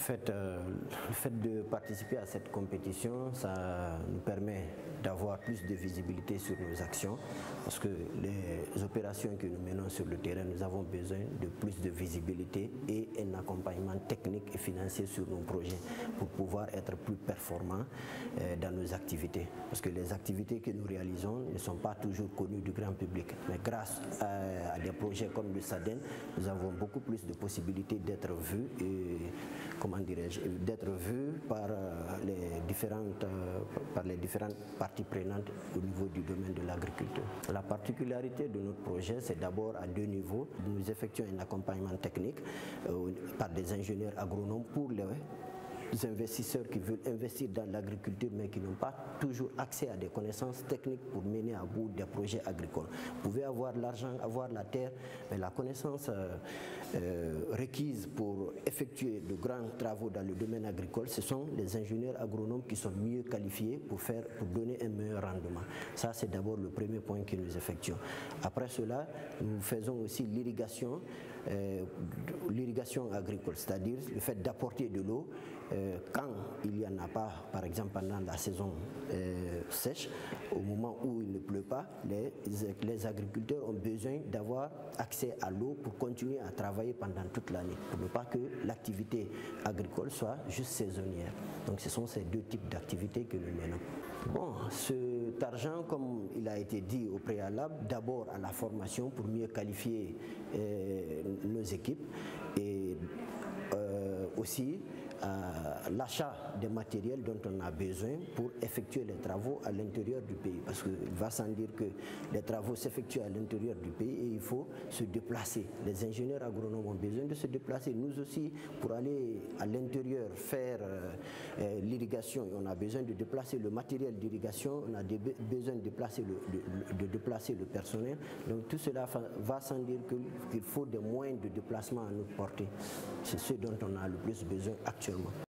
Le fait de participer à cette compétition, ça nous permet d'avoir plus de visibilité sur nos actions, parce que les opérations que nous menons sur le terrain, nous avons besoin de plus de visibilité et un accompagnement technique et financier sur nos projets pour pouvoir être plus performants dans nos activités. Parce que les activités que nous réalisons ne sont pas toujours connues du grand public, mais grâce à des projets comme le SADEN, nous avons beaucoup plus de possibilités d'être vus et d'être vus par les différentes parties prenantes au niveau du domaine de l'agriculture. La particularité de notre projet, c'est d'abord à deux niveaux. Nous effectuons un accompagnement technique par des ingénieurs agronomes pour les investisseurs qui veulent investir dans l'agriculture mais qui n'ont pas toujours accès à des connaissances techniques pour mener à bout des projets agricoles. Vous pouvez avoir l'argent, avoir la terre, mais la connaissance requise pour effectuer de grands travaux dans le domaine agricole, ce sont les ingénieurs agronomes qui sont mieux qualifiés pour donner un meilleur rendement. Ça, c'est d'abord le premier point que nous effectuons. Après cela, nous faisons aussi l'irrigation agricole, c'est-à-dire le fait d'apporter de l'eau quand il n'y en a pas, par exemple pendant la saison sèche, au moment où il ne pleut pas, les agriculteurs ont besoin d'avoir accès à l'eau pour continuer à travailler pendant toute l'année, pour ne pas que l'activité agricole soit juste saisonnière. Donc ce sont ces deux types d'activités que nous menons. Bon, cet argent, comme il a été dit au préalable, d'abord à la formation pour mieux qualifier nos équipes et aussi à l'achat des matériels dont on a besoin pour effectuer les travaux à l'intérieur du pays. Parce qu'il va sans dire que les travaux s'effectuent à l'intérieur du pays et il faut se déplacer. Les ingénieurs agronomes ont besoin de se déplacer. Nous aussi, pour aller à l'intérieur faire l'irrigation, on a besoin de déplacer le matériel d'irrigation, on a besoin de déplacer le personnel. Donc tout cela va sans dire qu'il faut des moyens de déplacement à notre portée. C'est ce dont on a le plus besoin actuellement.